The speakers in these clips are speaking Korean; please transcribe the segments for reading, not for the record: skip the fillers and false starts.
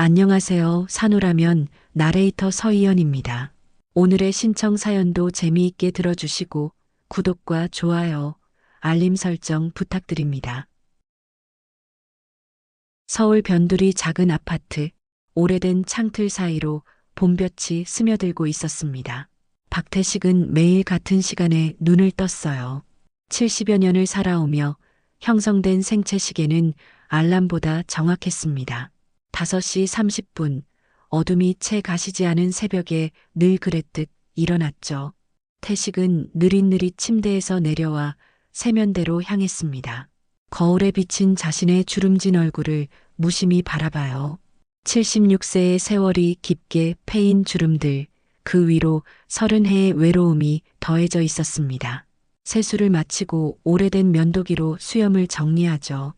안녕하세요. 산호라면 나레이터 서희연입니다. 오늘의 신청 사연도 재미있게 들어주시고 구독과 좋아요, 알림 설정 부탁드립니다. 서울 변두리 작은 아파트, 오래된 창틀 사이로 봄볕이 스며들고 있었습니다. 박태식은 매일 같은 시간에 눈을 떴어요. 70여 년을 살아오며 형성된 생체 시계는 알람보다 정확했습니다. 5시 30분, 어둠이 채 가시지 않은 새벽에 늘 그랬듯 일어났죠. 태식은 느릿느릿 침대에서 내려와 세면대로 향했습니다. 거울에 비친 자신의 주름진 얼굴을 무심히 바라봐요. 76세의 세월이 깊게 패인 주름들, 그 위로 30해의 외로움이 더해져 있었습니다. 세수를 마치고 오래된 면도기로 수염을 정리하죠.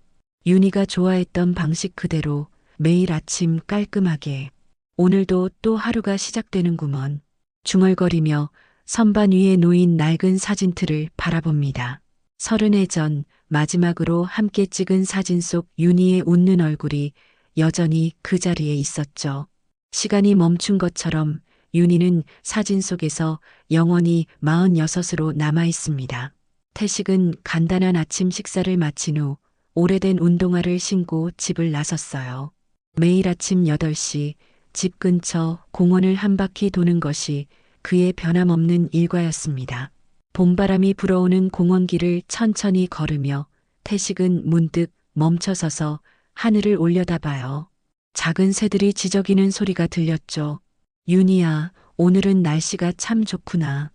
윤희가 좋아했던 방식 그대로 매일 아침 깔끔하게. 오늘도 또 하루가 시작되는구먼. 중얼거리며 선반 위에 놓인 낡은 사진틀을 바라봅니다. 30해 전 마지막으로 함께 찍은 사진 속 윤희의 웃는 얼굴이 여전히 그 자리에 있었죠. 시간이 멈춘 것처럼 윤희는 사진 속에서 영원히 46으로 남아 있습니다. 태식은 간단한 아침 식사를 마친 후 오래된 운동화를 신고 집을 나섰어요. 매일 아침 8시 집 근처 공원을 한 바퀴 도는 것이 그의 변함없는 일과였습니다. 봄바람이 불어오는 공원길을 천천히 걸으며 태식은 문득 멈춰서서 하늘을 올려다봐요. 작은 새들이 지저귀는 소리가 들렸죠. 윤희야, 오늘은 날씨가 참 좋구나.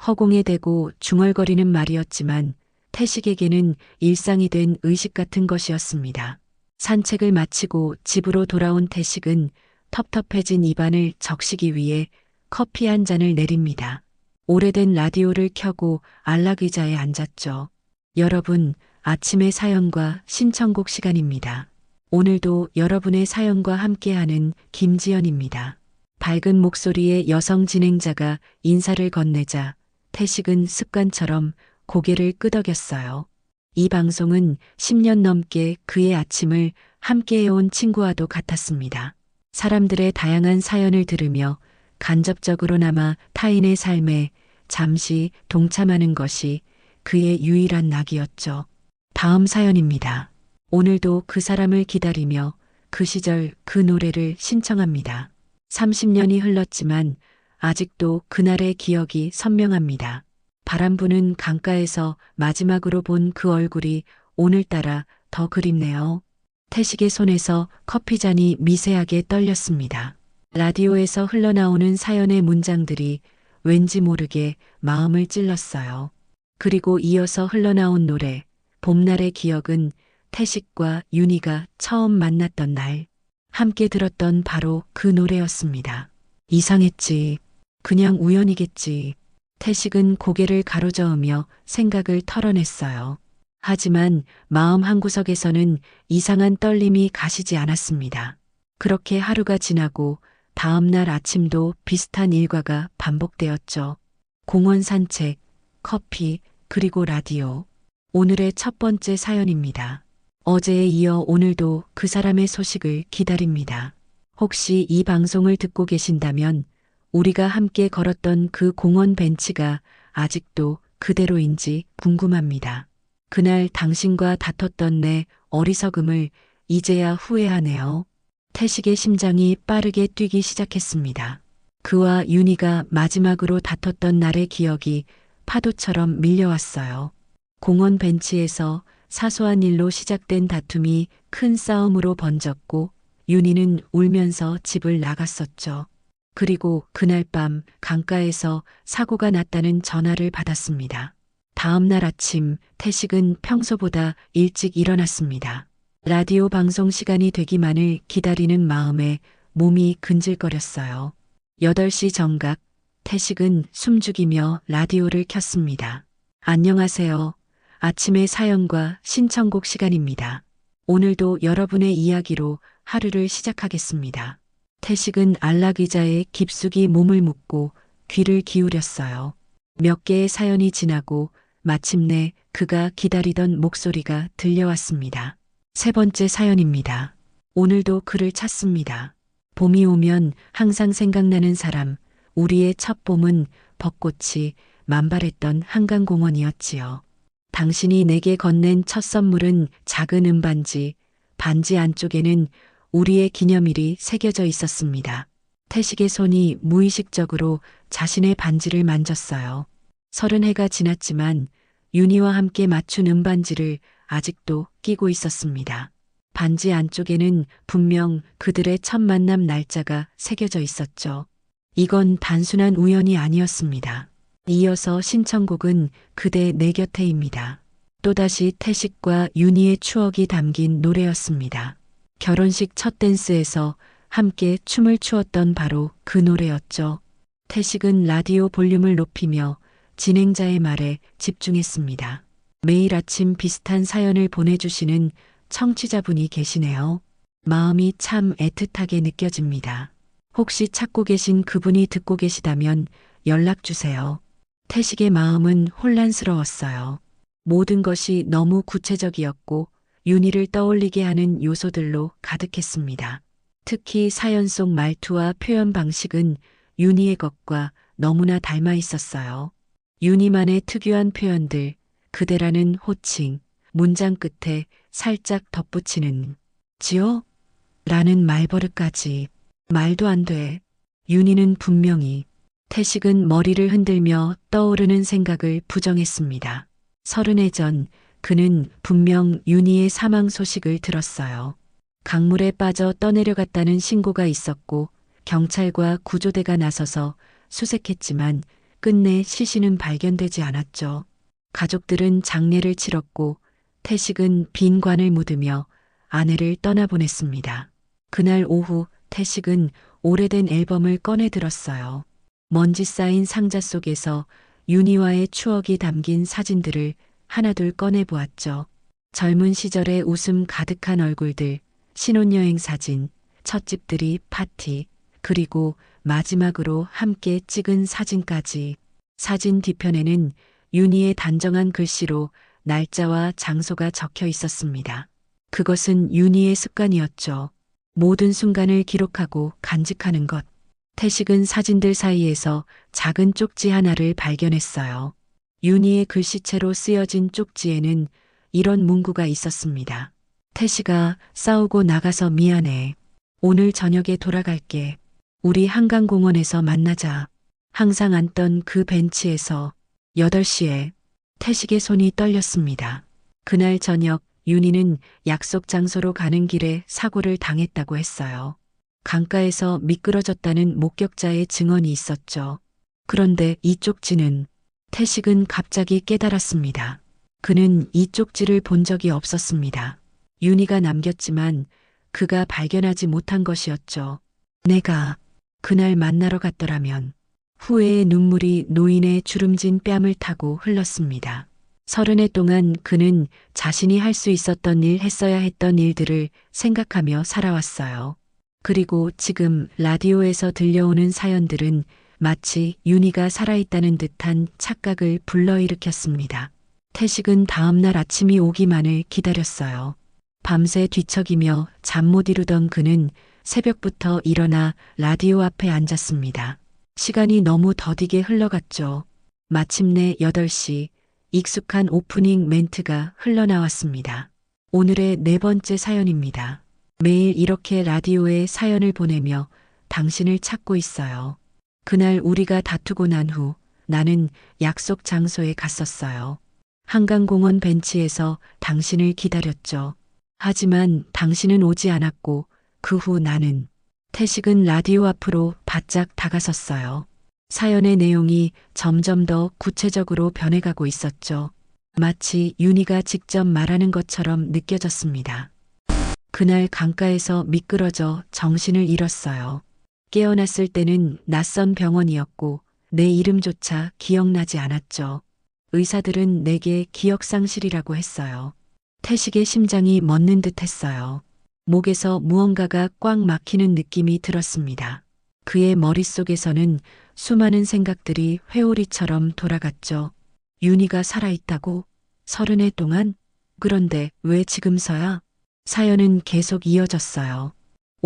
허공에 대고 중얼거리는 말이었지만 태식에게는 일상이 된 의식 같은 것이었습니다. 산책을 마치고 집으로 돌아온 태식은 텁텁해진 입안을 적시기 위해 커피 한 잔을 내립니다. 오래된 라디오를 켜고 안락 의자에 앉았죠. 여러분, 아침의 사연과 신청곡 시간입니다. 오늘도 여러분의 사연과 함께하는 김지연입니다. 밝은 목소리의 여성 진행자가 인사를 건네자 태식은 습관처럼 고개를 끄덕였어요. 이 방송은 10년 넘게 그의 아침을 함께해온 친구와도 같았습니다. 사람들의 다양한 사연을 들으며 간접적으로나마 타인의 삶에 잠시 동참하는 것이 그의 유일한 낙이었죠. 다음 사연입니다. 오늘도 그 사람을 기다리며 그 시절 그 노래를 신청합니다. 30년이 흘렀지만 아직도 그날의 기억이 선명합니다. 바람 부는 강가에서 마지막으로 본 그 얼굴이 오늘따라 더 그립네요. 태식의 손에서 커피잔이 미세하게 떨렸습니다. 라디오에서 흘러나오는 사연의 문장들이 왠지 모르게 마음을 찔렀어요. 그리고 이어서 흘러나온 노래, 봄날의 기억은 태식과 윤희가 처음 만났던 날, 함께 들었던 바로 그 노래였습니다. 이상했지. 그냥 우연이겠지. 태식은 고개를 가로저으며 생각을 털어냈어요. 하지만 마음 한구석에서는 이상한 떨림이 가시지 않았습니다. 그렇게 하루가 지나고 다음 날 아침도 비슷한 일과가 반복되었죠. 공원 산책, 커피, 그리고 라디오. 오늘의 첫 번째 사연입니다. 어제에 이어 오늘도 그 사람의 소식을 기다립니다. 혹시 이 방송을 듣고 계신다면 우리가 함께 걸었던 그 공원 벤치가 아직도 그대로인지 궁금합니다. 그날 당신과 다퉜던 내 어리석음을 이제야 후회하네요. 태식의 심장이 빠르게 뛰기 시작했습니다. 그와 윤희가 마지막으로 다퉜던 날의 기억이 파도처럼 밀려왔어요. 공원 벤치에서 사소한 일로 시작된 다툼이 큰 싸움으로 번졌고 윤희는 울면서 집을 나갔었죠. 그리고 그날 밤 강가에서 사고가 났다는 전화를 받았습니다. 다음 날 아침 태식은 평소보다 일찍 일어났습니다. 라디오 방송 시간이 되기만을 기다리는 마음에 몸이 근질거렸어요. 8시 정각, 태식은 숨죽이며 라디오를 켰습니다. 안녕하세요. 아침의 사연과 신청곡 시간입니다. 오늘도 여러분의 이야기로 하루를 시작하겠습니다. 태식은 안락 의자에 깊숙이 몸을 묻고 귀를 기울였어요. 몇 개의 사연이 지나고 마침내 그가 기다리던 목소리가 들려왔습니다. 세 번째 사연입니다. 오늘도 그를 찾습니다. 봄이 오면 항상 생각나는 사람, 우리의 첫 봄은 벚꽃이 만발했던 한강공원이었지요. 당신이 내게 건넨 첫 선물은 작은 은반지, 반지 안쪽에는 우리의 기념일이 새겨져 있었습니다. 태식의 손이 무의식적으로 자신의 반지를 만졌어요. 30해가 지났지만 윤희와 함께 맞춘 은반지를 아직도 끼고 있었습니다. 반지 안쪽에는 분명 그들의 첫 만남 날짜가 새겨져 있었죠. 이건 단순한 우연이 아니었습니다. 이어서 신청곡은 그대 내 곁에입니다. 또다시 태식과 윤희의 추억이 담긴 노래였습니다. 결혼식 첫 댄스에서 함께 춤을 추었던 바로 그 노래였죠. 태식은 라디오 볼륨을 높이며 진행자의 말에 집중했습니다. 매일 아침 비슷한 사연을 보내주시는 청취자분이 계시네요. 마음이 참 애틋하게 느껴집니다. 혹시 찾고 계신 그분이 듣고 계시다면 연락 주세요. 태식의 마음은 혼란스러웠어요. 모든 것이 너무 구체적이었고 윤희를 떠올리게 하는 요소들로 가득했습니다. 특히 사연 속 말투와 표현 방식은 윤희의 것과 너무나 닮아 있었어요. 윤희만의 특유한 표현들, 그대라는 호칭, 문장 끝에 살짝 덧붙이는 지요? 라는 말버릇까지. 말도 안 돼. 윤희는 분명히, 태식은 머리를 흔들며 떠오르는 생각을 부정했습니다. 30해 전 그는 분명 윤희의 사망 소식을 들었어요. 강물에 빠져 떠내려갔다는 신고가 있었고 경찰과 구조대가 나서서 수색했지만 끝내 시신은 발견되지 않았죠. 가족들은 장례를 치렀고 태식은 빈 관을 묻으며 아내를 떠나보냈습니다. 그날 오후 태식은 오래된 앨범을 꺼내 들었어요. 먼지 쌓인 상자 속에서 윤희와의 추억이 담긴 사진들을 하나둘 꺼내 보았죠. 젊은 시절의 웃음 가득한 얼굴들, 신혼여행 사진, 첫 집들이 파티, 그리고 마지막으로 함께 찍은 사진까지. 사진 뒤편에는 윤희의 단정한 글씨로 날짜와 장소가 적혀 있었습니다. 그것은 윤희의 습관이었죠. 모든 순간을 기록하고 간직하는 것. 태식은 사진들 사이에서 작은 쪽지 하나를 발견했어요. 윤희의 글씨체로 쓰여진 쪽지에는 이런 문구가 있었습니다. 태식아, 싸우고 나가서 미안해. 오늘 저녁에 돌아갈게. 우리 한강공원에서 만나자. 항상 앉던 그 벤치에서 8시에. 태식의 손이 떨렸습니다. 그날 저녁 윤희는 약속 장소로 가는 길에 사고를 당했다고 했어요. 강가에서 미끄러졌다는 목격자의 증언이 있었죠. 그런데 이 쪽지는, 태식은 갑자기 깨달았습니다. 그는 이 쪽지를 본 적이 없었습니다. 윤희가 남겼지만 그가 발견하지 못한 것이었죠. 내가 그날 만나러 갔더라면. 후회의 눈물이 노인의 주름진 뺨을 타고 흘렀습니다. 30해 동안 그는 자신이 할 수 있었던 일, 했어야 했던 일들을 생각하며 살아왔어요. 그리고 지금 라디오에서 들려오는 사연들은 마치 윤희가 살아있다는 듯한 착각을 불러일으켰습니다. 태식은 다음날 아침이 오기만을 기다렸어요. 밤새 뒤척이며 잠 못 이루던 그는 새벽부터 일어나 라디오 앞에 앉았습니다. 시간이 너무 더디게 흘러갔죠. 마침내 8시 익숙한 오프닝 멘트가 흘러나왔습니다. 오늘의 4번째 사연입니다. 매일 이렇게 라디오에 사연을 보내며 당신을 찾고 있어요. 그날 우리가 다투고 난 후 나는 약속 장소에 갔었어요. 한강공원 벤치에서 당신을 기다렸죠. 하지만 당신은 오지 않았고 그 후 나는. 태식은 라디오 앞으로 바짝 다가섰어요. 사연의 내용이 점점 더 구체적으로 변해가고 있었죠. 마치 윤희가 직접 말하는 것처럼 느껴졌습니다. 그날 강가에서 미끄러져 정신을 잃었어요. 깨어났을 때는 낯선 병원이었고 내 이름조차 기억나지 않았죠. 의사들은 내게 기억상실이라고 했어요. 태식의 심장이 멎는 듯 했어요. 목에서 무언가가 꽉 막히는 느낌이 들었습니다. 그의 머릿속에서는 수많은 생각들이 회오리처럼 돌아갔죠. 윤희가 살아있다고? 30해 동안? 그런데 왜 지금서야? 사연은 계속 이어졌어요.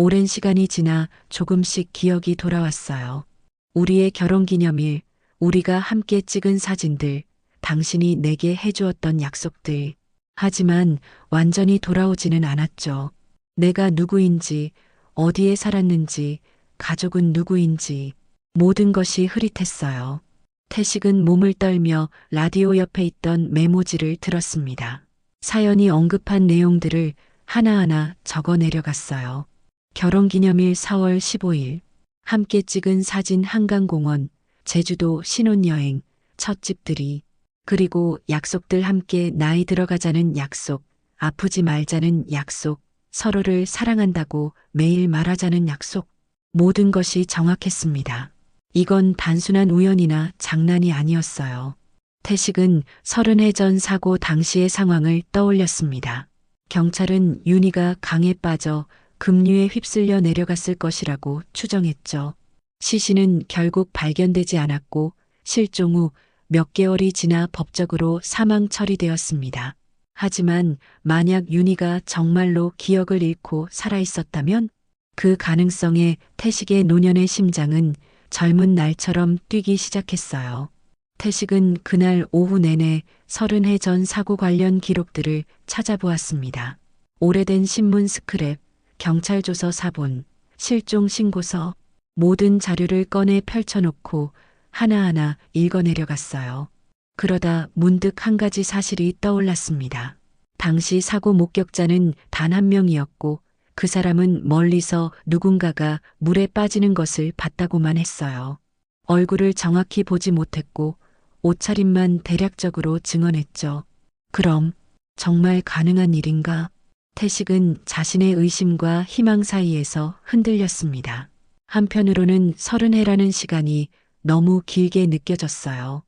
오랜 시간이 지나 조금씩 기억이 돌아왔어요. 우리의 결혼기념일, 우리가 함께 찍은 사진들, 당신이 내게 해주었던 약속들. 하지만 완전히 돌아오지는 않았죠. 내가 누구인지, 어디에 살았는지, 가족은 누구인지, 모든 것이 흐릿했어요. 태식은 몸을 떨며 라디오 옆에 있던 메모지를 들었습니다. 사연이 언급한 내용들을 하나하나 적어 내려갔어요. 결혼기념일 4월 15일, 함께 찍은 사진 한강공원, 제주도 신혼여행, 첫 집들이, 그리고 약속들 함께 나이 들어가자는 약속, 아프지 말자는 약속, 서로를 사랑한다고 매일 말하자는 약속. 모든 것이 정확했습니다. 이건 단순한 우연이나 장난이 아니었어요. 태식은 30해 전 사고 당시의 상황을 떠올렸습니다. 경찰은 윤희가 강에 빠져 급류에 휩쓸려 내려갔을 것이라고 추정했죠. 시신은 결국 발견되지 않았고 실종 후 몇 개월이 지나 법적으로 사망 처리되었습니다. 하지만 만약 윤희가 정말로 기억을 잃고 살아있었다면 그 가능성에 태식의 노년의 심장은 젊은 날처럼 뛰기 시작했어요. 태식은 그날 오후 내내 30해 전 사고 관련 기록들을 찾아보았습니다. 오래된 신문 스크랩, 경찰 조서 사본, 실종 신고서, 모든 자료를 꺼내 펼쳐놓고 하나하나 읽어내려갔어요. 그러다 문득 한 가지 사실이 떠올랐습니다. 당시 사고 목격자는 단 한 명이었고 그 사람은 멀리서 누군가가 물에 빠지는 것을 봤다고만 했어요. 얼굴을 정확히 보지 못했고 옷차림만 대략적으로 증언했죠. 그럼 정말 가능한 일인가? 태식은 자신의 의심과 희망 사이에서 흔들렸습니다. 한편으로는 30해라는 시간이 너무 길게 느껴졌어요.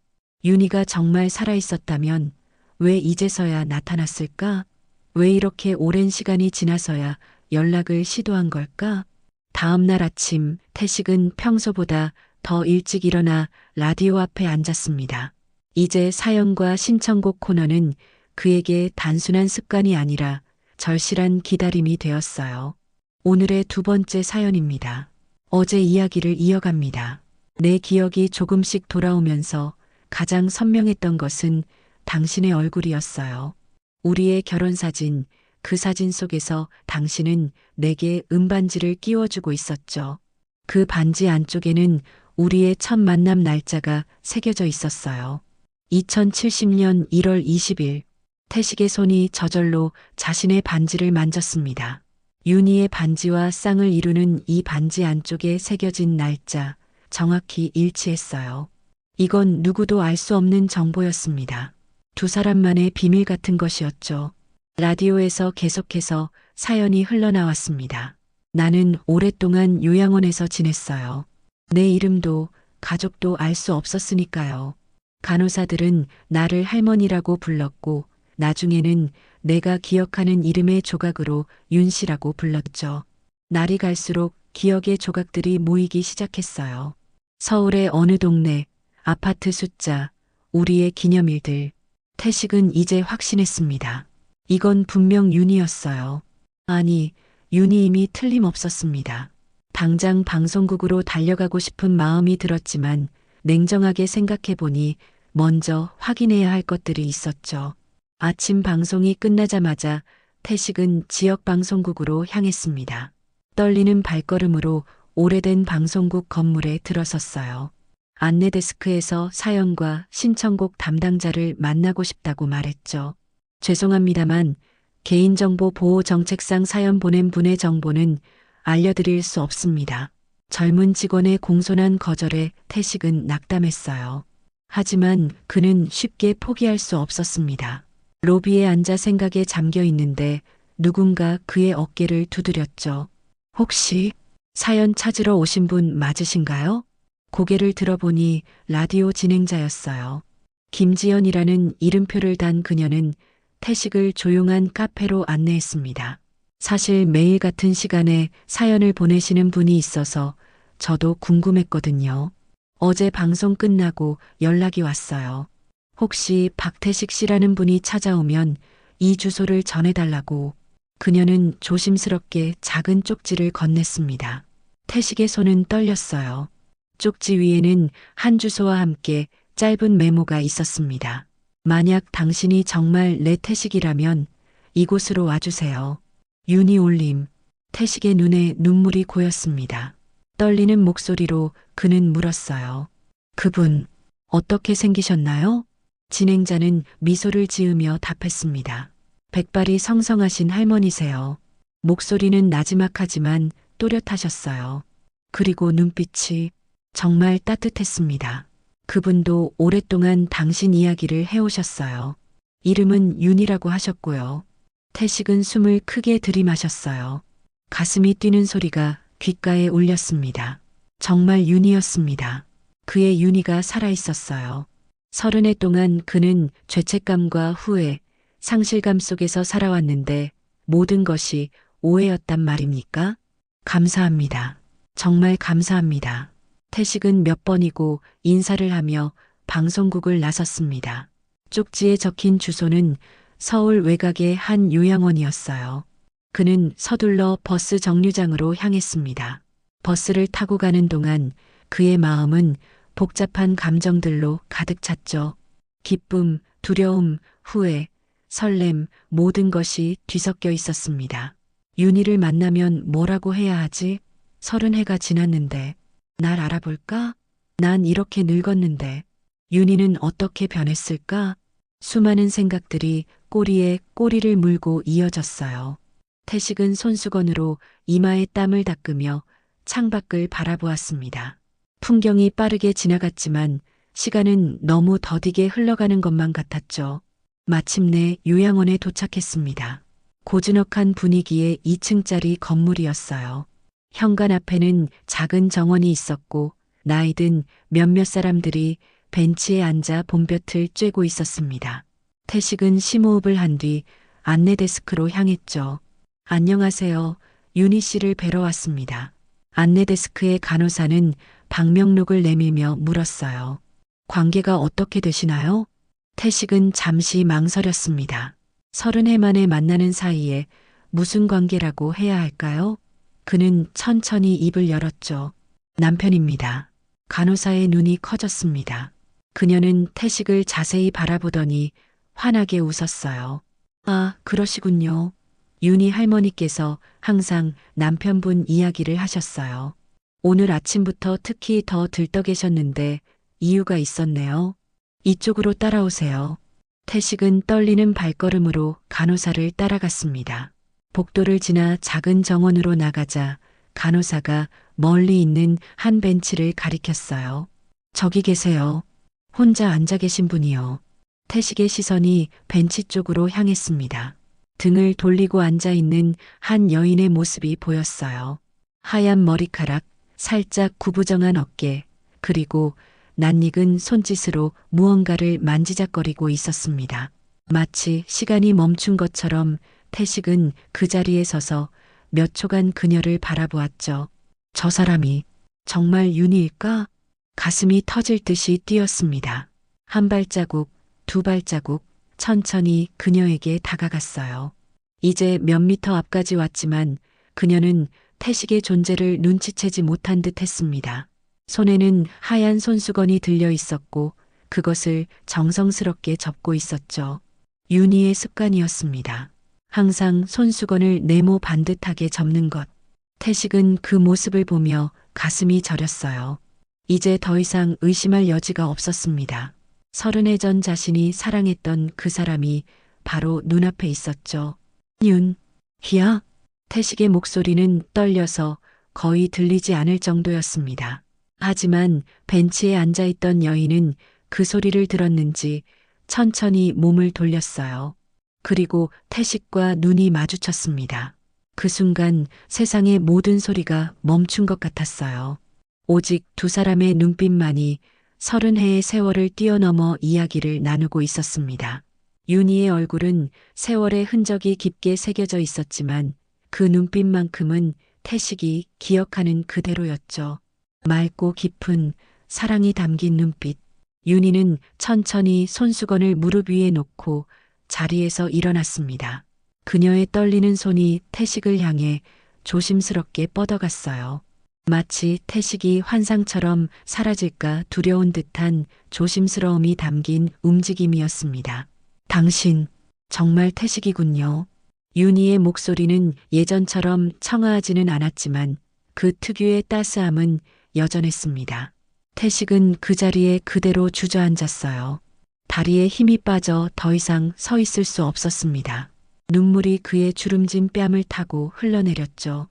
윤희가 정말 살아있었다면 왜 이제서야 나타났을까? 왜 이렇게 오랜 시간이 지나서야 연락을 시도한 걸까? 다음 날 아침 태식은 평소보다 더 일찍 일어나 라디오 앞에 앉았습니다. 이제 사연과 신청곡 코너는 그에게 단순한 습관이 아니라 절실한 기다림이 되었어요. 오늘의 두 번째 사연입니다. 어제 이야기를 이어갑니다. 내 기억이 조금씩 돌아오면서 가장 선명했던 것은 당신의 얼굴이었어요. 우리의 결혼사진, 그 사진 속에서 당신은 내게 은반지를 끼워주고 있었죠. 그 반지 안쪽에는 우리의 첫 만남 날짜가 새겨져 있었어요. 2070년 1월 20일, 태식의 손이 저절로 자신의 반지를 만졌습니다. 윤희의 반지와 쌍을 이루는 이 반지 안쪽에 새겨진 날짜, 정확히 일치했어요. 이건 누구도 알 수 없는 정보였습니다. 두 사람만의 비밀 같은 것이었죠. 라디오에서 계속해서 사연이 흘러나왔습니다. 나는 오랫동안 요양원에서 지냈어요. 내 이름도 가족도 알 수 없었으니까요. 간호사들은 나를 할머니라고 불렀고 나중에는 내가 기억하는 이름의 조각으로 윤씨라고 불렀죠. 날이 갈수록 기억의 조각들이 모이기 시작했어요. 서울의 어느 동네, 아파트 숫자, 우리의 기념일들. 태식은 이제 확신했습니다. 이건 분명 윤희였어요. 아니, 윤희임이 틀림없었습니다. 당장 방송국으로 달려가고 싶은 마음이 들었지만 냉정하게 생각해보니 먼저 확인해야 할 것들이 있었죠. 아침 방송이 끝나자마자 태식은 지역 방송국으로 향했습니다. 떨리는 발걸음으로 오래된 방송국 건물에 들어섰어요. 안내 데스크에서 사연과 신청곡 담당자를 만나고 싶다고 말했죠. 죄송합니다만 개인정보 보호 정책상 사연 보낸 분의 정보는 알려드릴 수 없습니다. 젊은 직원의 공손한 거절에 태식은 낙담했어요. 하지만 그는 쉽게 포기할 수 없었습니다. 로비에 앉아 생각에 잠겨 있는데 누군가 그의 어깨를 두드렸죠. 혹시 사연 찾으러 오신 분 맞으신가요? 고개를 들어보니 라디오 진행자였어요. 김지연이라는 이름표를 단 그녀는 태식을 조용한 카페로 안내했습니다. 사실 매일 같은 시간에 사연을 보내시는 분이 있어서 저도 궁금했거든요. 어제 방송 끝나고 연락이 왔어요. 혹시 박태식 씨라는 분이 찾아오면 이 주소를 전해달라고. 그녀는 조심스럽게 작은 쪽지를 건넸습니다. 태식의 손은 떨렸어요. 쪽지 위에는 한 주소와 함께 짧은 메모가 있었습니다. 만약 당신이 정말 내 태식이라면 이곳으로 와주세요. 윤희 올림. 태식의 눈에 눈물이 고였습니다. 떨리는 목소리로 그는 물었어요. 그분, 어떻게 생기셨나요? 진행자는 미소를 지으며 답했습니다. 백발이 성성하신 할머니세요. 목소리는 나지막하지만 또렷하셨어요. 그리고 눈빛이 정말 따뜻했습니다. 그분도 오랫동안 당신 이야기를 해오셨어요. 이름은 윤이라고 하셨고요. 태식은 숨을 크게 들이마셨어요. 가슴이 뛰는 소리가 귓가에 울렸습니다. 정말 윤이었습니다. 그의 윤희가 살아있었어요. 30해 동안 그는 죄책감과 후회, 상실감 속에서 살아왔는데 모든 것이 오해였단 말입니까? 감사합니다. 정말 감사합니다. 태식은 몇 번이고 인사를 하며 방송국을 나섰습니다. 쪽지에 적힌 주소는 서울 외곽의 한 요양원이었어요. 그는 서둘러 버스 정류장으로 향했습니다. 버스를 타고 가는 동안 그의 마음은 복잡한 감정들로 가득 찼죠. 기쁨, 두려움, 후회, 설렘, 모든 것이 뒤섞여 있었습니다. 윤희를 만나면 뭐라고 해야 하지? 30해가 지났는데 날 알아볼까? 난 이렇게 늙었는데 윤희는 어떻게 변했을까? 수많은 생각들이 꼬리에 꼬리를 물고 이어졌어요. 태식은 손수건으로 이마에 땀을 닦으며 창밖을 바라보았습니다. 풍경이 빠르게 지나갔지만 시간은 너무 더디게 흘러가는 것만 같았죠. 마침내 요양원에 도착했습니다. 고즈넉한 분위기의 2층짜리 건물이었어요. 현관 앞에는 작은 정원이 있었고 나이든 몇몇 사람들이 벤치에 앉아 봄볕을 쬐고 있었습니다. 태식은 심호흡을 한 뒤 안내 데스크로 향했죠. 안녕하세요. 윤희 씨를 뵈러 왔습니다. 안내 데스크의 간호사는 방명록을 내밀며 물었어요. 관계가 어떻게 되시나요? 태식은 잠시 망설였습니다. 30해 만에 만나는 사이에 무슨 관계라고 해야 할까요? 그는 천천히 입을 열었죠. 남편입니다. 간호사의 눈이 커졌습니다. 그녀는 태식을 자세히 바라보더니 환하게 웃었어요. 아, 그러시군요. 윤희 할머니께서 항상 남편분 이야기를 하셨어요. 오늘 아침부터 특히 더 들떠 계셨는데 이유가 있었네요. 이쪽으로 따라오세요. 태식은 떨리는 발걸음으로 간호사를 따라갔습니다. 복도를 지나 작은 정원으로 나가자 간호사가 멀리 있는 한 벤치를 가리켰어요. 저기 계세요. 혼자 앉아 계신 분이요. 태식의 시선이 벤치 쪽으로 향했습니다. 등을 돌리고 앉아 있는 한 여인의 모습이 보였어요. 하얀 머리카락, 살짝 구부정한 어깨, 그리고 낯익은 손짓으로 무언가를 만지작거리고 있었습니다. 마치 시간이 멈춘 것처럼 태식은 그 자리에 서서 몇 초간 그녀를 바라보았죠. 저 사람이 정말 윤희일까? 가슴이 터질 듯이 뛰었습니다. 한 발자국, 두 발자국, 천천히 그녀에게 다가갔어요. 이제 몇 미터 앞까지 왔지만 그녀는 태식의 존재를 눈치채지 못한 듯 했습니다. 손에는 하얀 손수건이 들려 있었고 그것을 정성스럽게 접고 있었죠. 윤희의 습관이었습니다. 항상 손수건을 네모 반듯하게 접는 것. 태식은 그 모습을 보며 가슴이 저렸어요. 이제 더 이상 의심할 여지가 없었습니다. 30해 전 자신이 사랑했던 그 사람이 바로 눈앞에 있었죠. 희야? 태식의 목소리는 떨려서 거의 들리지 않을 정도였습니다. 하지만 벤치에 앉아있던 여인은 그 소리를 들었는지 천천히 몸을 돌렸어요. 그리고 태식과 눈이 마주쳤습니다. 그 순간 세상의 모든 소리가 멈춘 것 같았어요. 오직 두 사람의 눈빛만이 30해의 세월을 뛰어넘어 이야기를 나누고 있었습니다. 윤희의 얼굴은 세월의 흔적이 깊게 새겨져 있었지만 그 눈빛만큼은 태식이 기억하는 그대로였죠. 맑고 깊은 사랑이 담긴 눈빛. 윤희는 천천히 손수건을 무릎 위에 놓고 자리에서 일어났습니다. 그녀의 떨리는 손이 태식을 향해 조심스럽게 뻗어갔어요. 마치 태식이 환상처럼 사라질까 두려운 듯한 조심스러움이 담긴 움직임이었습니다. 당신, 정말 태식이군요. 윤희의 목소리는 예전처럼 청아하지는 않았지만 그 특유의 따스함은 여전했습니다. 태식은 그 자리에 그대로 주저앉았어요. 다리에 힘이 빠져 더 이상 서 있을 수 없었습니다. 눈물이 그의 주름진 뺨을 타고 흘러내렸죠.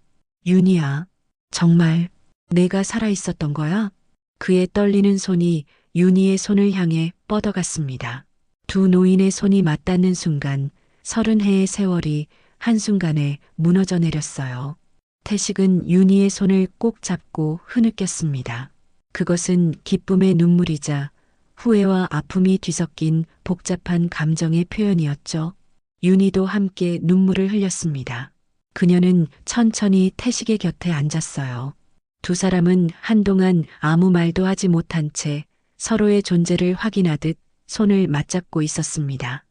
윤희야, 정말 내가 살아있었던 거야? 그의 떨리는 손이 윤희의 손을 향해 뻗어갔습니다. 두 노인의 손이 맞닿는 순간 30해의 세월이 한순간에 무너져 내렸어요. 태식은 윤희의 손을 꼭 잡고 흐느꼈습니다. 그것은 기쁨의 눈물이자 후회와 아픔이 뒤섞인 복잡한 감정의 표현이었죠. 윤희도 함께 눈물을 흘렸습니다. 그녀는 천천히 태식의 곁에 앉았어요. 두 사람은 한동안 아무 말도 하지 못한 채 서로의 존재를 확인하듯 손을 맞잡고 있었습니다.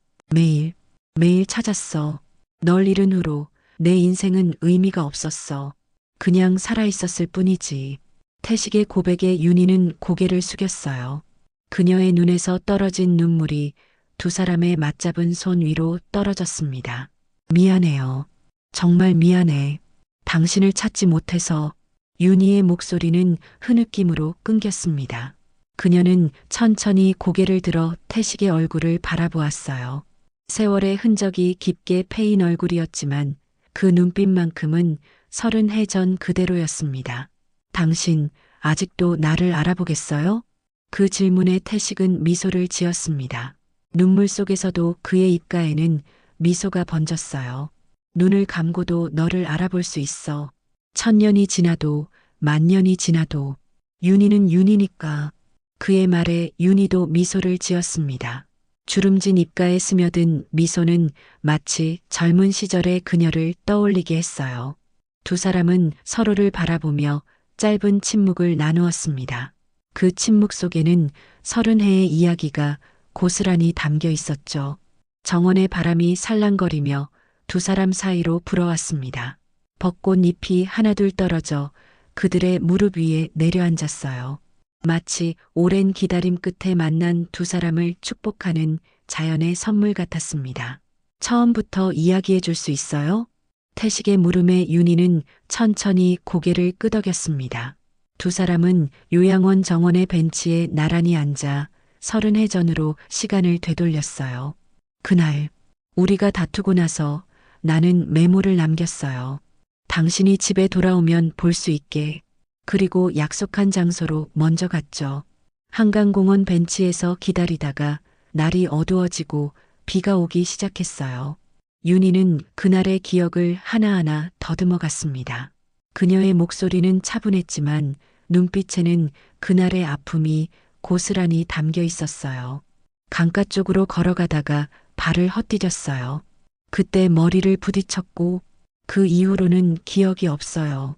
매일 찾았어. 널 잃은 후로 내 인생은 의미가 없었어. 그냥 살아있었을 뿐이지. 태식의 고백에 윤희는 고개를 숙였어요. 그녀의 눈에서 떨어진 눈물이 두 사람의 맞잡은 손 위로 떨어졌습니다. 미안해요. 정말 미안해. 당신을 찾지 못해서. 윤희의 목소리는 흐느낌으로 끊겼습니다. 그녀는 천천히 고개를 들어 태식의 얼굴을 바라보았어요. 세월의 흔적이 깊게 패인 얼굴이었지만 그 눈빛만큼은 30해 전 그대로였습니다. 당신 아직도 나를 알아보겠어요? 그 질문에 태식은 미소를 지었습니다. 눈물 속에서도 그의 입가에는 미소가 번졌어요. 눈을 감고도 너를 알아볼 수 있어. 1000년이 지나도 10,000년이 지나도 윤희는 윤희니까. 그의 말에 윤희도 미소를 지었습니다. 주름진 입가에 스며든 미소는 마치 젊은 시절의 그녀를 떠올리게 했어요. 두 사람은 서로를 바라보며 짧은 침묵을 나누었습니다. 그 침묵 속에는 30해의 이야기가 고스란히 담겨 있었죠. 정원의 바람이 살랑거리며 두 사람 사이로 불어왔습니다. 벚꽃잎이 하나둘 떨어져 그들의 무릎 위에 내려앉았어요. 마치 오랜 기다림 끝에 만난 두 사람을 축복하는 자연의 선물 같았습니다. 처음부터 이야기해 줄 수 있어요? 태식의 물음에 윤희는 천천히 고개를 끄덕였습니다. 두 사람은 요양원 정원의 벤치에 나란히 앉아 30해 전으로 시간을 되돌렸어요. 그날 우리가 다투고 나서 나는 메모를 남겼어요. 당신이 집에 돌아오면 볼 수 있게. 그리고 약속한 장소로 먼저 갔죠. 한강공원 벤치에서 기다리다가 날이 어두워지고 비가 오기 시작했어요. 윤희는 그날의 기억을 하나하나 더듬어 갔습니다. 그녀의 목소리는 차분했지만 눈빛에는 그날의 아픔이 고스란히 담겨 있었어요. 강가 쪽으로 걸어가다가 발을 헛디뎠어요. 그때 머리를 부딪혔고 그 이후로는 기억이 없어요.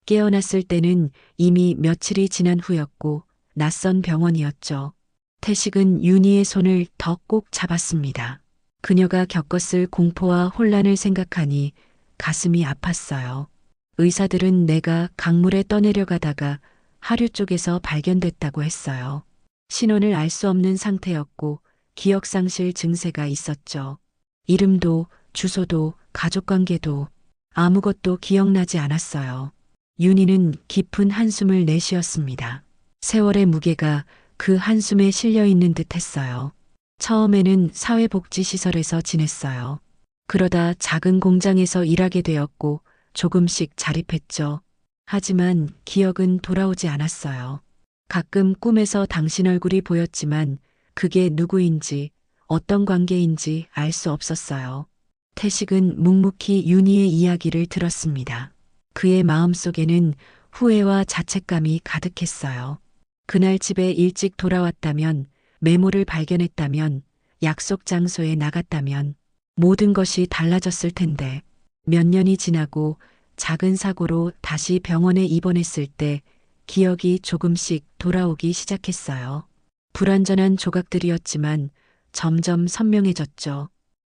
깨어났을 때는 이미 며칠이 지난 후였고 낯선 병원이었죠. 태식은 윤희의 손을 더 꼭 잡았습니다. 그녀가 겪었을 공포와 혼란을 생각하니 가슴이 아팠어요. 의사들은 내가 강물에 떠내려가다가 하류 쪽에서 발견됐다고 했어요. 신원을 알 수 없는 상태였고 기억상실 증세가 있었죠. 이름도 주소도 가족관계도 아무것도 기억나지 않았어요. 윤희는 깊은 한숨을 내쉬었습니다. 세월의 무게가 그 한숨에 실려 있는 듯 했어요. 처음에는 사회복지시설에서 지냈어요. 그러다 작은 공장에서 일하게 되었고 조금씩 자립했죠. 하지만 기억은 돌아오지 않았어요. 가끔 꿈에서 당신 얼굴이 보였지만 그게 누구인지 어떤 관계인지 알 수 없었어요. 태식은 묵묵히 윤희의 이야기를 들었습니다. 그의 마음속에는 후회와 자책감이 가득했어요. 그날 집에 일찍 돌아왔다면, 메모를 발견했다면, 약속 장소에 나갔다면 모든 것이 달라졌을 텐데 몇 년이 지나고 작은 사고로 다시 병원에 입원했을 때 기억이 조금씩 돌아오기 시작했어요. 불완전한 조각들이었지만 점점 선명해졌죠.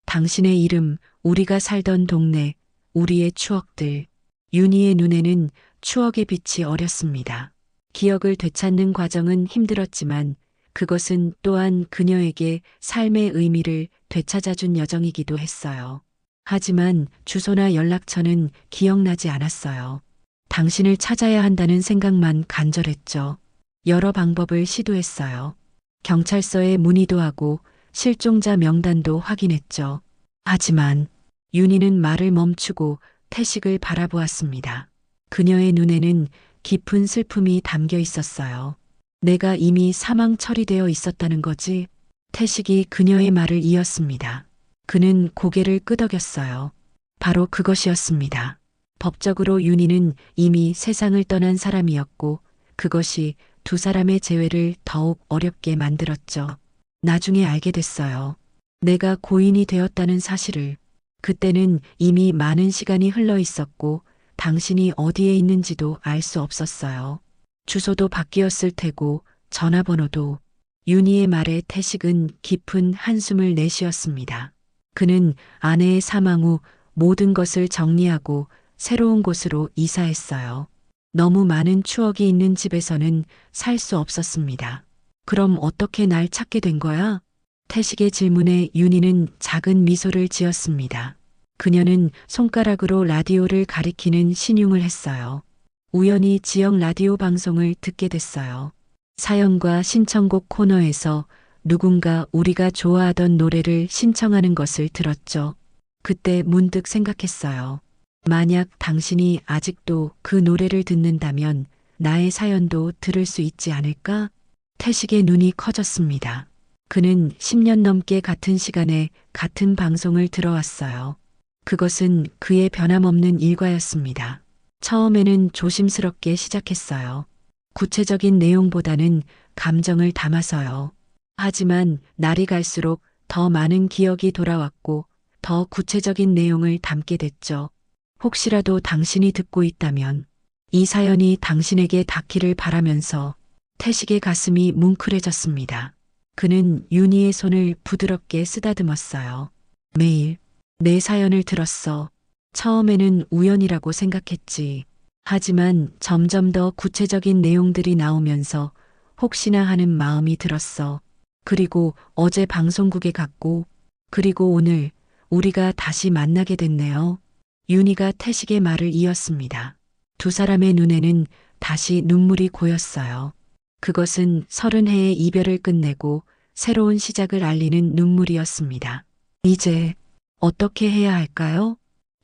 당신의 이름, 우리가 살던 동네, 우리의 추억들. 윤희의 눈에는 추억의 빛이 어렸습니다. 기억을 되찾는 과정은 힘들었지만 그것은 또한 그녀에게 삶의 의미를 되찾아준 여정이기도 했어요. 하지만 주소나 연락처는 기억나지 않았어요. 당신을 찾아야 한다는 생각만 간절했죠. 여러 방법을 시도했어요. 경찰서에 문의도 하고 실종자 명단도 확인했죠. 하지만 윤희는 말을 멈추고 태식을 바라보았습니다. 그녀의 눈에는 깊은 슬픔이 담겨 있었어요. 내가 이미 사망 처리되어 있었다는 거지. 태식이 그녀의 말을 이었습니다. 그는 고개를 끄덕였어요. 바로 그것이었습니다. 법적으로 윤희는 이미 세상을 떠난 사람이었고 그것이 두 사람의 재회를 더욱 어렵게 만들었죠. 나중에 알게 됐어요. 내가 고인이 되었다는 사실을. 그때는 이미 많은 시간이 흘러 있었고 당신이 어디에 있는지도 알 수 없었어요. 주소도 바뀌었을 테고 전화번호도. 윤희의 말에 태식은 깊은 한숨을 내쉬었습니다. 그는 아내의 사망 후 모든 것을 정리하고 새로운 곳으로 이사했어요. 너무 많은 추억이 있는 집에서는 살 수 없었습니다. 그럼 어떻게 날 찾게 된 거야? 태식의 질문에 윤희는 작은 미소를 지었습니다. 그녀는 손가락으로 라디오를 가리키는 신용을 했어요. 우연히 지역 라디오 방송을 듣게 됐어요. 사연과 신청곡 코너에서 누군가 우리가 좋아하던 노래를 신청하는 것을 들었죠. 그때 문득 생각했어요. 만약 당신이 아직도 그 노래를 듣는다면 나의 사연도 들을 수 있지 않을까? 태식의 눈이 커졌습니다. 그는 10년 넘게 같은 시간에 같은 방송을 들어왔어요. 그것은 그의 변함없는 일과였습니다. 처음에는 조심스럽게 시작했어요. 구체적인 내용보다는 감정을 담아서요. 하지만 날이 갈수록 더 많은 기억이 돌아왔고 더 구체적인 내용을 담게 됐죠. 혹시라도 당신이 듣고 있다면 이 사연이 당신에게 닿기를 바라면서 태식의 가슴이 뭉클해졌습니다. 그는 윤희의 손을 부드럽게 쓰다듬었어요. 매일 내 사연을 들었어. 처음에는 우연이라고 생각했지. 하지만 점점 더 구체적인 내용들이 나오면서 혹시나 하는 마음이 들었어. 그리고 어제 방송국에 갔고, 그리고 오늘 우리가 다시 만나게 됐네요. 윤희가 태식의 말을 이었습니다. 두 사람의 눈에는 다시 눈물이 고였어요. 그것은 30해의 이별을 끝내고 새로운 시작을 알리는 눈물이었습니다. 이제 어떻게 해야 할까요?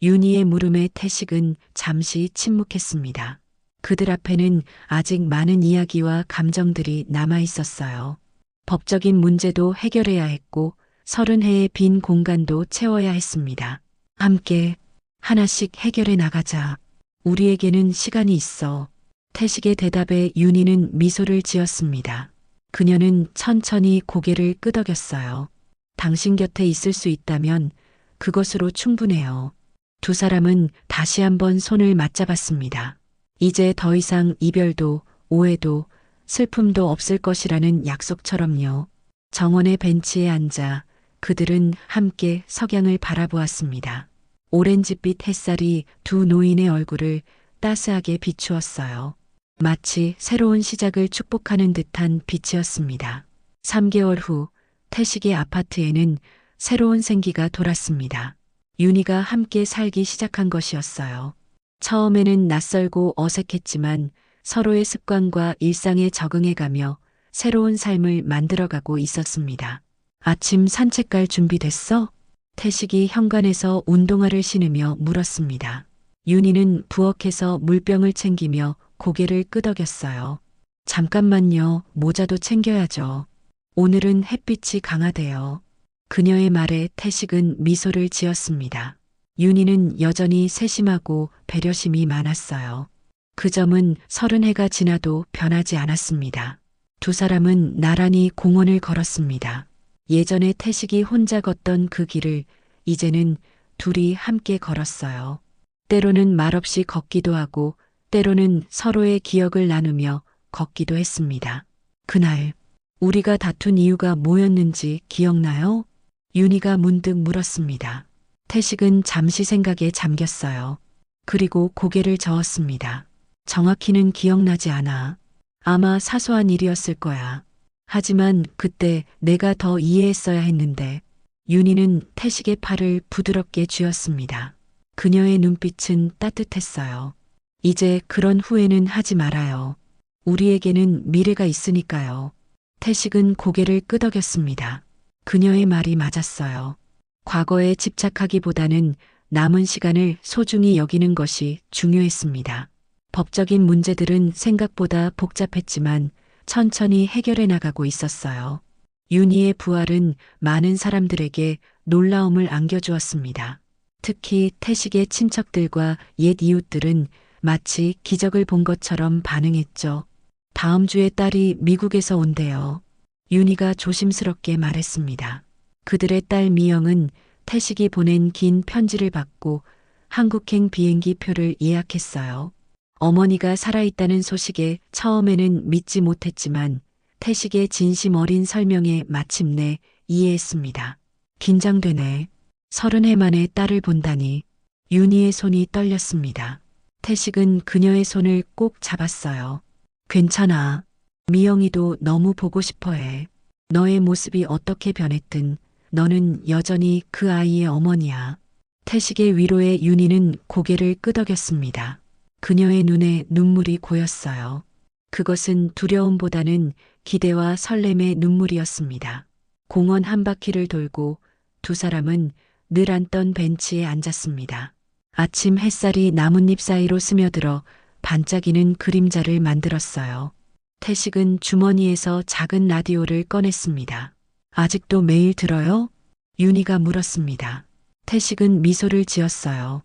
윤희의 물음에 태식은 잠시 침묵했습니다. 그들 앞에는 아직 많은 이야기와 감정들이 남아 있었어요. 법적인 문제도 해결해야 했고 30해의 빈 공간도 채워야 했습니다. 함께 하나씩 해결해 나가자. 우리에게는 시간이 있어. 태식의 대답에 윤희는 미소를 지었습니다. 그녀는 천천히 고개를 끄덕였어요. 당신 곁에 있을 수 있다면 그것으로 충분해요. 두 사람은 다시 한번 손을 맞잡았습니다. 이제 더 이상 이별도 오해도 슬픔도 없을 것이라는 약속처럼요. 정원의 벤치에 앉아 그들은 함께 석양을 바라보았습니다. 오렌지빛 햇살이 두 노인의 얼굴을 따스하게 비추었어요. 마치 새로운 시작을 축복하는 듯한 빛이었습니다. 3개월 후 태식의 아파트에는 새로운 생기가 돌았습니다. 윤희가 함께 살기 시작한 것이었어요. 처음에는 낯설고 어색했지만 서로의 습관과 일상에 적응해가며 새로운 삶을 만들어가고 있었습니다. 아침 산책 갈 준비 됐어? 태식이 현관에서 운동화를 신으며 물었습니다. 윤희는 부엌에서 물병을 챙기며 고개를 끄덕였어요. 잠깐만요. 모자도 챙겨야죠. 오늘은 햇빛이 강하대요. 그녀의 말에 태식은 미소를 지었습니다. 윤희는 여전히 세심하고 배려심이 많았어요. 그 점은 30해가 지나도 변하지 않았습니다. 두 사람은 나란히 공원을 걸었습니다. 예전에 태식이 혼자 걷던 그 길을 이제는 둘이 함께 걸었어요. 때로는 말없이 걷기도 하고 때로는 서로의 기억을 나누며 걷기도 했습니다. 그날 우리가 다툰 이유가 뭐였는지 기억나요? 윤희가 문득 물었습니다. 태식은 잠시 생각에 잠겼어요. 그리고 고개를 저었습니다. 정확히는 기억나지 않아. 아마 사소한 일이었을 거야. 하지만 그때 내가 더 이해했어야 했는데. 윤희는 태식의 팔을 부드럽게 쥐었습니다. 그녀의 눈빛은 따뜻했어요. 이제 그런 후회는 하지 말아요. 우리에게는 미래가 있으니까요. 태식은 고개를 끄덕였습니다. 그녀의 말이 맞았어요. 과거에 집착하기보다는 남은 시간을 소중히 여기는 것이 중요했습니다. 법적인 문제들은 생각보다 복잡했지만 천천히 해결해 나가고 있었어요. 윤희의 부활은 많은 사람들에게 놀라움을 안겨주었습니다. 특히 태식의 친척들과 옛 이웃들은 마치 기적을 본 것처럼 반응했죠. 다음 주에 딸이 미국에서 온대요. 윤희가 조심스럽게 말했습니다. 그들의 딸 미영은 태식이 보낸 긴 편지를 받고 한국행 비행기 표를 예약했어요. 어머니가 살아있다는 소식에 처음에는 믿지 못했지만 태식의 진심 어린 설명에 마침내 이해했습니다. 긴장되네. 30해 만에 딸을 본다니. 윤희의 손이 떨렸습니다. 태식은 그녀의 손을 꼭 잡았어요. 괜찮아. 미영이도 너무 보고 싶어해. 너의 모습이 어떻게 변했든 너는 여전히 그 아이의 어머니야. 태식의 위로에 윤희는 고개를 끄덕였습니다. 그녀의 눈에 눈물이 고였어요. 그것은 두려움보다는 기대와 설렘의 눈물이었습니다. 공원 한 바퀴를 돌고 두 사람은 늘 앉던 벤치에 앉았습니다. 아침 햇살이 나뭇잎 사이로 스며들어 반짝이는 그림자를 만들었어요. 태식은 주머니에서 작은 라디오를 꺼냈습니다. 아직도 매일 들어요? 윤희가 물었습니다. 태식은 미소를 지었어요.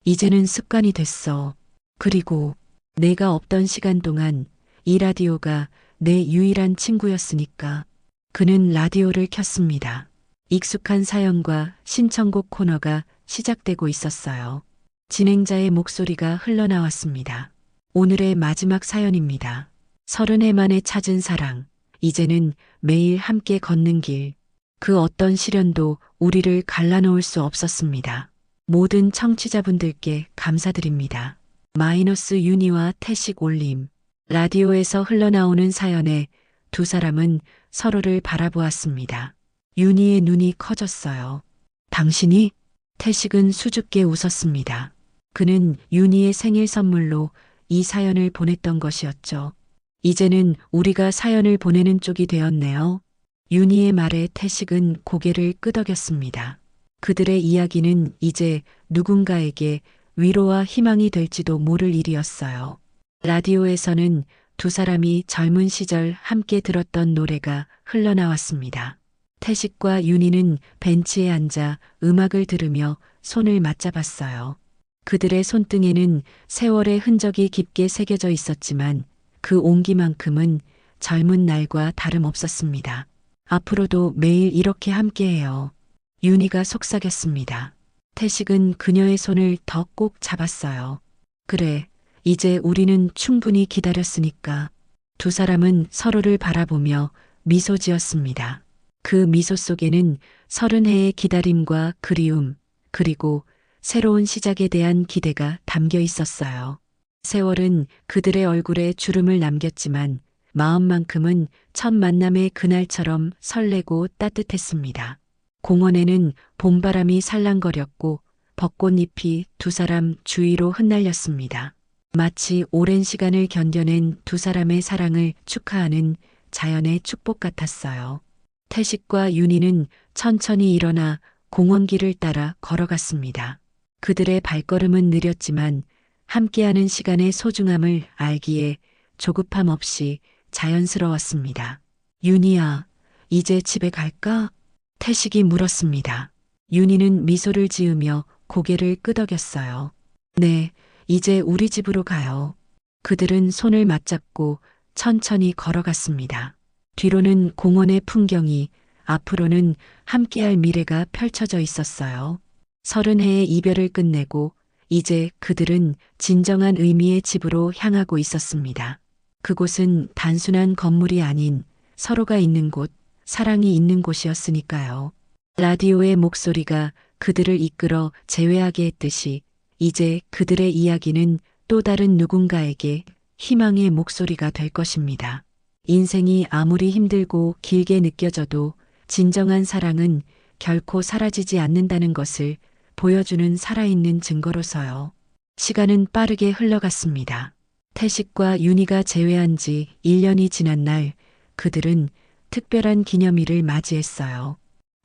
이제는 습관이 됐어. 그리고 내가 없던 시간 동안 이 라디오가 내 유일한 친구였으니까. 그는 라디오를 켰습니다. 익숙한 사연과 신청곡 코너가 시작되고 있었어요. 진행자의 목소리가 흘러나왔습니다. 오늘의 마지막 사연입니다. 30해 만에 찾은 사랑. 이제는 매일 함께 걷는 길. 그 어떤 시련도 우리를 갈라놓을 수 없었습니다. 모든 청취자분들께 감사드립니다. 마이너스 윤희와 태식 올림. 라디오에서 흘러나오는 사연에 두 사람은 서로를 바라보았습니다. 윤희의 눈이 커졌어요. 당신이? 태식은 수줍게 웃었습니다. 그는 윤희의 생일 선물로 이 사연을 보냈던 것이었죠. 이제는 우리가 사연을 보내는 쪽이 되었네요. 윤희의 말에 태식은 고개를 끄덕였습니다. 그들의 이야기는 이제 누군가에게 위로와 희망이 될지도 모를 일이었어요. 라디오에서는 두 사람이 젊은 시절 함께 들었던 노래가 흘러나왔습니다. 태식과 윤희는 벤치에 앉아 음악을 들으며 손을 맞잡았어요. 그들의 손등에는 세월의 흔적이 깊게 새겨져 있었지만 그 온기만큼은 젊은 날과 다름없었습니다. 앞으로도 매일 이렇게 함께해요. 윤희가 속삭였습니다. 태식은 그녀의 손을 더 꼭 잡았어요. 그래, 이제 우리는 충분히 기다렸으니까. 두 사람은 서로를 바라보며 미소 지었습니다. 그 미소 속에는 30해의 기다림과 그리움, 그리고 새로운 시작에 대한 기대가 담겨 있었어요. 세월은 그들의 얼굴에 주름을 남겼지만 마음만큼은 첫 만남의 그날처럼 설레고 따뜻했습니다. 공원에는 봄바람이 살랑거렸고 벚꽃잎이 두 사람 주위로 흩날렸습니다. 마치 오랜 시간을 견뎌낸 두 사람의 사랑을 축하하는 자연의 축복 같았어요. 태식과 윤희는 천천히 일어나 공원길을 따라 걸어갔습니다. 그들의 발걸음은 느렸지만 함께하는 시간의 소중함을 알기에 조급함 없이 자연스러웠습니다. 윤희야, 이제 집에 갈까? 태식이 물었습니다. 윤희는 미소를 지으며 고개를 끄덕였어요. 네, 이제 우리 집으로 가요. 그들은 손을 맞잡고 천천히 걸어갔습니다. 뒤로는 공원의 풍경이, 앞으로는 함께할 미래가 펼쳐져 있었어요. 30해의 이별을 끝내고 이제 그들은 진정한 의미의 집으로 향하고 있었습니다. 그곳은 단순한 건물이 아닌 서로가 있는 곳, 사랑이 있는 곳이었으니까요. 라디오의 목소리가 그들을 이끌어 재회하게 했듯이 이제 그들의 이야기는 또 다른 누군가에게 희망의 목소리가 될 것입니다. 인생이 아무리 힘들고 길게 느껴져도 진정한 사랑은 결코 사라지지 않는다는 것을 보여주는 살아있는 증거로서요. 시간은 빠르게 흘러갔습니다. 태식과 윤희가 재회한 지 1년이 지난 날 그들은 특별한 기념일을 맞이했어요.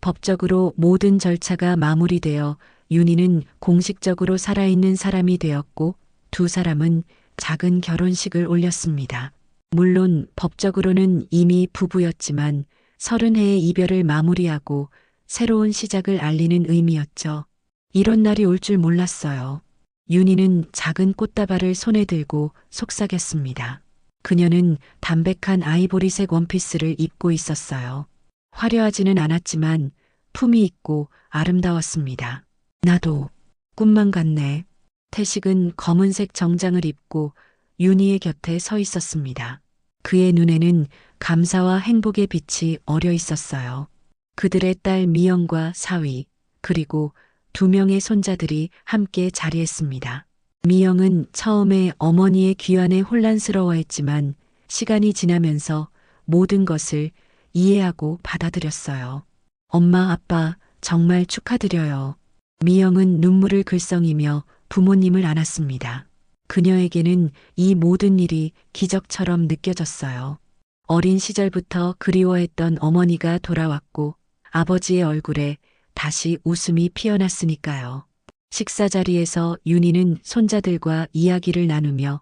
법적으로 모든 절차가 마무리되어 윤희는 공식적으로 살아있는 사람이 되었고 두 사람은 작은 결혼식을 올렸습니다. 물론 법적으로는 이미 부부였지만 30해의 이별을 마무리하고 새로운 시작을 알리는 의미였죠. 이런 날이 올 줄 몰랐어요. 윤희는 작은 꽃다발을 손에 들고 속삭였습니다. 그녀는 담백한 아이보리색 원피스를 입고 있었어요. 화려하지는 않았지만 품이 있고 아름다웠습니다. 나도 꿈만 같네. 태식은 검은색 정장을 입고 윤희의 곁에 서 있었습니다. 그의 눈에는 감사와 행복의 빛이 어려 있었어요. 그들의 딸 미영과 사위, 그리고 2명의 손자들이 함께 자리했습니다. 미영은 처음에 어머니의 귀환에 혼란스러워했지만 시간이 지나면서 모든 것을 이해하고 받아들였어요. 엄마, 아빠, 정말 축하드려요. 미영은 눈물을 글썽이며 부모님을 안았습니다. 그녀에게는 이 모든 일이 기적처럼 느껴졌어요. 어린 시절부터 그리워했던 어머니가 돌아왔고 아버지의 얼굴에 다시 웃음이 피어났으니까요. 식사 자리에서 윤희는 손자들과 이야기를 나누며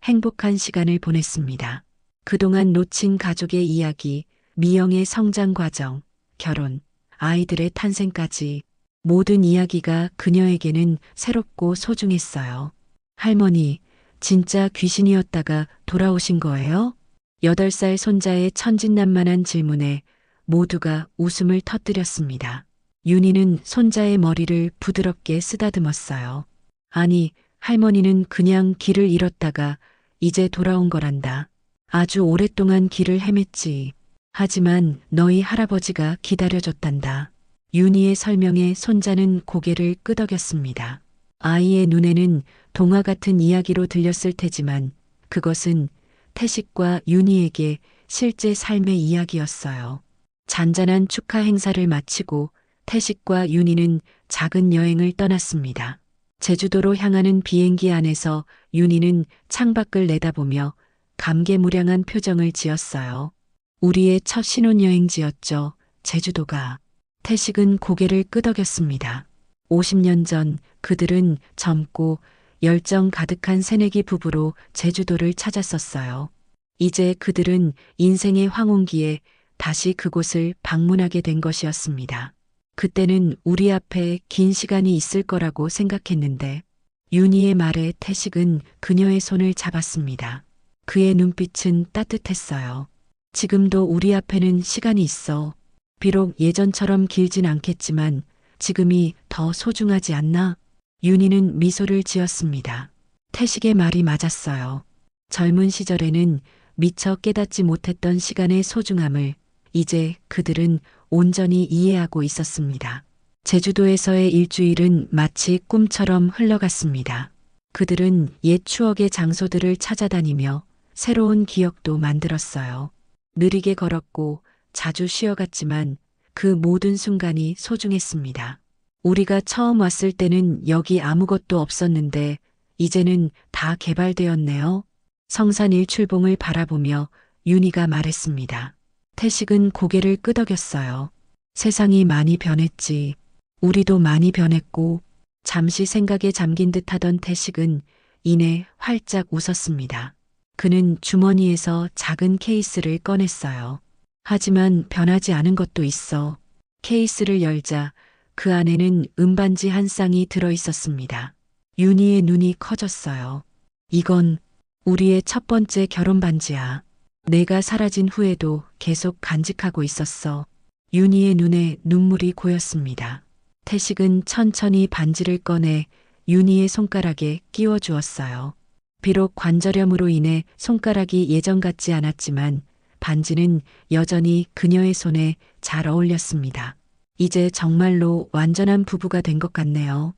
행복한 시간을 보냈습니다. 그동안 놓친 가족의 이야기, 미영의 성장 과정, 결혼, 아이들의 탄생까지 모든 이야기가 그녀에게는 새롭고 소중했어요. 할머니, 진짜 귀신이었다가 돌아오신 거예요? 8살 손자의 천진난만한 질문에 모두가 웃음을 터뜨렸습니다. 윤희는 손자의 머리를 부드럽게 쓰다듬었어요. 아니, 할머니는 그냥 길을 잃었다가 이제 돌아온 거란다. 아주 오랫동안 길을 헤맸지. 하지만 너희 할아버지가 기다려줬단다. 윤희의 설명에 손자는 고개를 끄덕였습니다. 아이의 눈에는 동화 같은 이야기로 들렸을 테지만 그것은 태식과 윤희에게 실제 삶의 이야기였어요. 잔잔한 축하 행사를 마치고 태식과 윤희는 작은 여행을 떠났습니다. 제주도로 향하는 비행기 안에서 윤희는 창밖을 내다보며 감개무량한 표정을 지었어요. 우리의 첫 신혼여행지였죠. 제주도가. 태식은 고개를 끄덕였습니다. 50년 전 그들은 젊고 열정 가득한 새내기 부부로 제주도를 찾았었어요. 이제 그들은 인생의 황혼기에 다시 그곳을 방문하게 된 것이었습니다. 그때는 우리 앞에 긴 시간이 있을 거라고 생각했는데 윤희의 말에 태식은 그녀의 손을 잡았습니다. 그의 눈빛은 따뜻했어요. 지금도 우리 앞에는 시간이 있어. 비록 예전처럼 길진 않겠지만 지금이 더 소중하지 않나? 윤희는 미소를 지었습니다. 태식의 말이 맞았어요. 젊은 시절에는 미처 깨닫지 못했던 시간의 소중함을 이제 그들은 온전히 이해하고 있었습니다. 제주도에서의 일주일은 마치 꿈처럼 흘러갔습니다. 그들은 옛 추억의 장소들을 찾아다니며 새로운 기억도 만들었어요. 느리게 걸었고 자주 쉬어갔지만 그 모든 순간이 소중했습니다. 우리가 처음 왔을 때는 여기 아무것도 없었는데 이제는 다 개발되었네요. 성산 일출봉을 바라보며 윤희가 말했습니다. 태식은 고개를 끄덕였어요. 세상이 많이 변했지. 우리도 많이 변했고 잠시 생각에 잠긴 듯 하던 태식은 이내 활짝 웃었습니다. 그는 주머니에서 작은 케이스를 꺼냈어요. 하지만 변하지 않은 것도 있어. 케이스를 열자 그 안에는 은반지 한 쌍이 들어 있었습니다. 윤희의 눈이 커졌어요. 이건 우리의 첫 번째 결혼 반지야. 내가 사라진 후에도 계속 간직하고 있었어. 윤희의 눈에 눈물이 고였습니다. 태식은 천천히 반지를 꺼내 윤희의 손가락에 끼워 주었어요. 비록 관절염으로 인해 손가락이 예전 같지 않았지만 반지는 여전히 그녀의 손에 잘 어울렸습니다. 이제 정말로 완전한 부부가 된 것 같네요.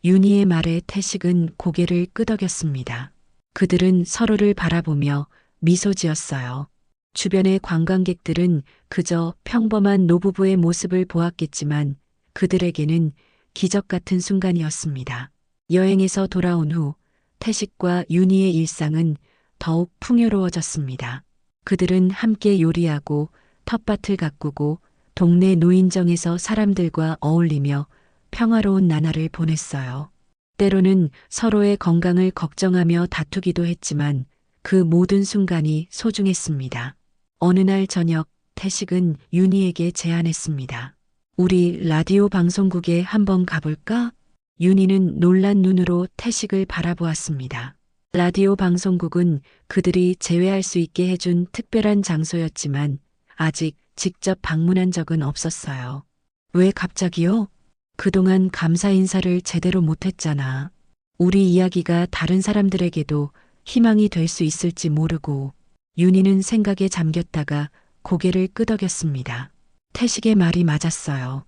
윤희의 말에 태식은 고개를 끄덕였습니다. 그들은 서로를 바라보며 미소 지었어요. 주변의 관광객들은 그저 평범한 노부부의 모습을 보았겠지만 그들에게는 기적 같은 순간이었습니다. 여행에서 돌아온 후 태식과 윤희의 일상은 더욱 풍요로워졌습니다. 그들은 함께 요리하고 텃밭을 가꾸고 동네 노인정에서 사람들과 어울리며 평화로운 나날을 보냈어요. 때로는 서로의 건강을 걱정하며 다투기도 했지만 그 모든 순간이 소중했습니다. 어느 날 저녁 태식은 윤희에게 제안했습니다. 우리 라디오 방송국에 한번 가볼까? 윤희는 놀란 눈으로 태식을 바라보았습니다. 라디오 방송국은 그들이 재회할 수 있게 해준 특별한 장소였지만 아직 직접 방문한 적은 없었어요. 왜 갑자기요? 그동안 감사 인사를 제대로 못했잖아. 우리 이야기가 다른 사람들에게도 희망이 될 수 있을지 모르고. 윤희는 생각에 잠겼다가 고개를 끄덕였습니다. 태식의 말이 맞았어요.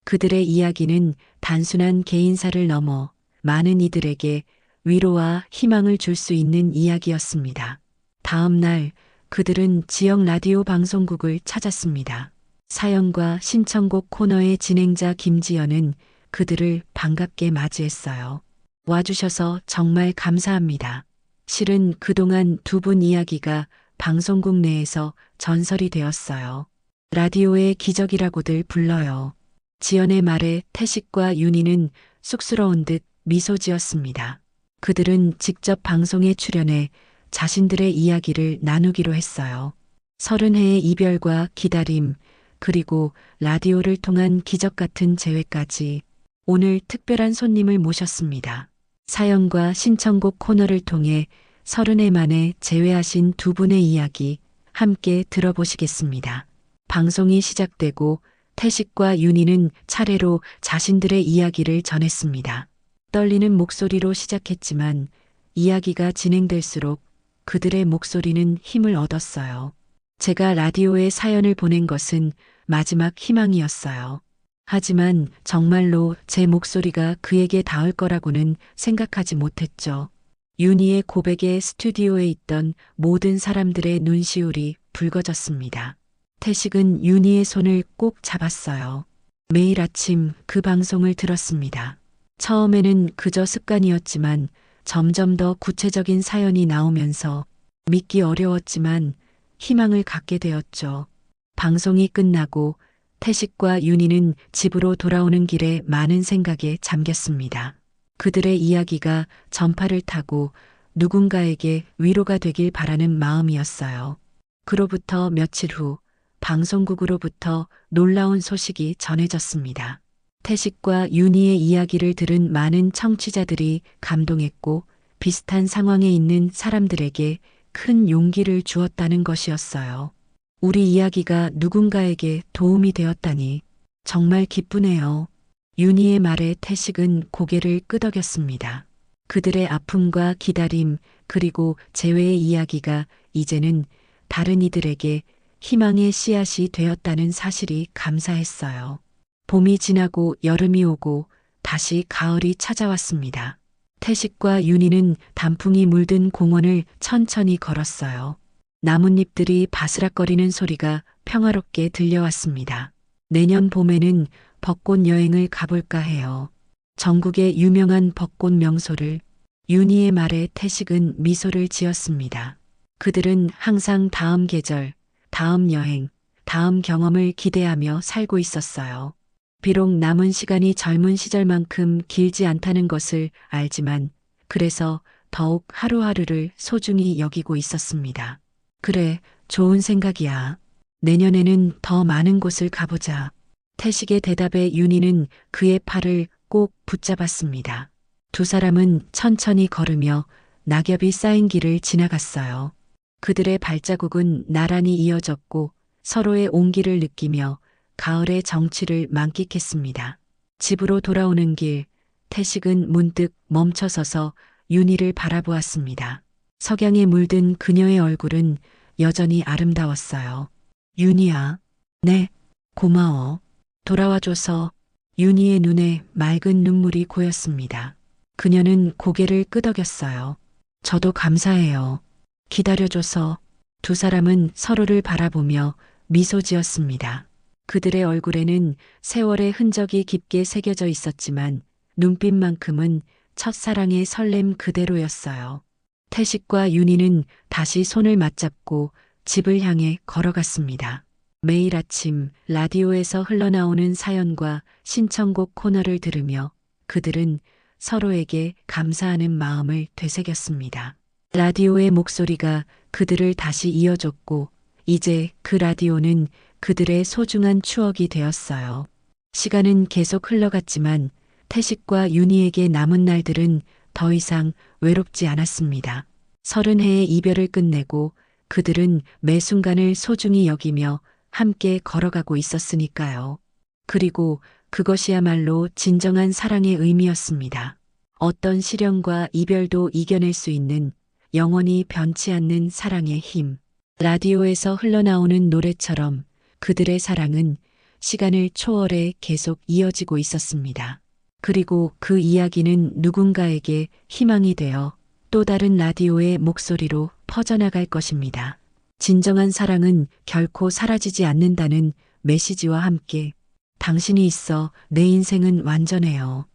그들의 이야기는 단순한 개인사를 넘어 많은 이들에게 위로와 희망을 줄 수 있는 이야기였습니다. 다음 날 그들은 지역 라디오 방송국을 찾았습니다. 사연과 신청곡 코너의 진행자 김지연은 그들을 반갑게 맞이했어요. 와주셔서 정말 감사합니다. 실은 그동안 두 분 이야기가 방송국 내에서 전설이 되었어요. 라디오의 기적이라고들 불러요. 지연의 말에 태식과 윤희는 쑥스러운 듯 미소 지었습니다. 그들은 직접 방송에 출연해 자신들의 이야기를 나누기로 했어요. 30회의 이별과 기다림, 그리고 라디오를 통한 기적 같은 재회까지. 오늘 특별한 손님을 모셨습니다. 사연과 신청곡 코너를 통해 30회 만에 재회하신 두 분의 이야기 함께 들어보시겠습니다. 방송이 시작되고 태식과 윤희는 차례로 자신들의 이야기를 전했습니다. 떨리는 목소리로 시작했지만 이야기가 진행될수록 그들의 목소리는 힘을 얻었어요. 제가 라디오에 사연을 보낸 것은 마지막 희망이었어요. 하지만 정말로 제 목소리가 그에게 닿을 거라고는 생각하지 못했죠. 윤희의 고백에 스튜디오에 있던 모든 사람들의 눈시울이 붉어졌습니다. 태식은 윤희의 손을 꼭 잡았어요. 매일 아침 그 방송을 들었습니다. 처음에는 그저 습관이었지만 점점 더 구체적인 사연이 나오면서 믿기 어려웠지만 희망을 갖게 되었죠. 방송이 끝나고 태식과 윤희는 집으로 돌아오는 길에 많은 생각에 잠겼습니다. 그들의 이야기가 전파를 타고 누군가에게 위로가 되길 바라는 마음이었어요. 그로부터 며칠 후 방송국으로부터 놀라운 소식이 전해졌습니다. 태식과 윤희의 이야기를 들은 많은 청취자들이 감동했고 비슷한 상황에 있는 사람들에게 큰 용기를 주었다는 것이었어요. 우리 이야기가 누군가에게 도움이 되었다니 정말 기쁘네요. 윤희의 말에 태식은 고개를 끄덕였습니다. 그들의 아픔과 기다림 그리고 재회의 이야기가 이제는 다른 이들에게 희망의 씨앗이 되었다는 사실이 감사했어요. 봄이 지나고 여름이 오고 다시 가을이 찾아왔습니다. 태식과 윤희는 단풍이 물든 공원을 천천히 걸었어요. 나뭇잎들이 바스락거리는 소리가 평화롭게 들려왔습니다. 내년 봄에는 벚꽃 여행을 가볼까 해요. 전국의 유명한 벚꽃 명소를. 윤희의 말에 태식은 미소를 지었습니다. 그들은 항상 다음 계절, 다음 여행, 다음 경험을 기대하며 살고 있었어요. 비록 남은 시간이 젊은 시절만큼 길지 않다는 것을 알지만 그래서 더욱 하루하루를 소중히 여기고 있었습니다. 그래, 좋은 생각이야. 내년에는 더 많은 곳을 가보자. 태식의 대답에 윤희는 그의 팔을 꼭 붙잡았습니다. 두 사람은 천천히 걸으며 낙엽이 쌓인 길을 지나갔어요. 그들의 발자국은 나란히 이어졌고 서로의 온기를 느끼며 가을의 정취를 만끽했습니다. 집으로 돌아오는 길, 태식은 문득 멈춰서서 윤희를 바라보았습니다. 석양에 물든 그녀의 얼굴은 여전히 아름다웠어요. 윤희야, 네, 고마워. 돌아와줘서. 윤희의 눈에 맑은 눈물이 고였습니다. 그녀는 고개를 끄덕였어요. 저도 감사해요. 기다려줘서. 두 사람은 서로를 바라보며 미소 지었습니다. 그들의 얼굴에는 세월의 흔적이 깊게 새겨져 있었지만 눈빛만큼은 첫사랑의 설렘 그대로였어요. 태식과 윤희는 다시 손을 맞잡고 집을 향해 걸어갔습니다. 매일 아침 라디오에서 흘러나오는 사연과 신청곡 코너를 들으며 그들은 서로에게 감사하는 마음을 되새겼습니다. 라디오의 목소리가 그들을 다시 이어줬고 이제 그 라디오는 그들의 소중한 추억이 되었어요. 시간은 계속 흘러갔지만 태식과 윤희에게 남은 날들은 더 이상 외롭지 않았습니다. 30회의 이별을 끝내고 그들은 매 순간을 소중히 여기며 함께 걸어가고 있었으니까요. 그리고 그것이야말로 진정한 사랑의 의미였습니다. 어떤 시련과 이별도 이겨낼 수 있는 영원히 변치 않는 사랑의 힘. 라디오에서 흘러나오는 노래처럼 그들의 사랑은 시간을 초월해 계속 이어지고 있었습니다. 그리고 그 이야기는 누군가에게 희망이 되어 또 다른 라디오의 목소리로 퍼져나갈 것입니다. 진정한 사랑은 결코 사라지지 않는다는 메시지와 함께 당신이 있어 내 인생은 완전해요.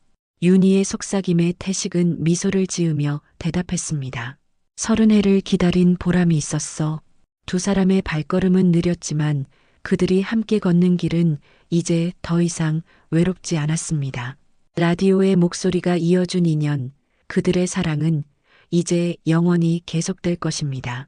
윤희의 속삭임에 태식은 미소를 지으며 대답했습니다. 30회를 기다린 보람이 있었어. 두 사람의 발걸음은 느렸지만 그들이 함께 걷는 길은 이제 더 이상 외롭지 않았습니다. 라디오의 목소리가 이어준 인연, 그들의 사랑은 이제 영원히 계속될 것입니다.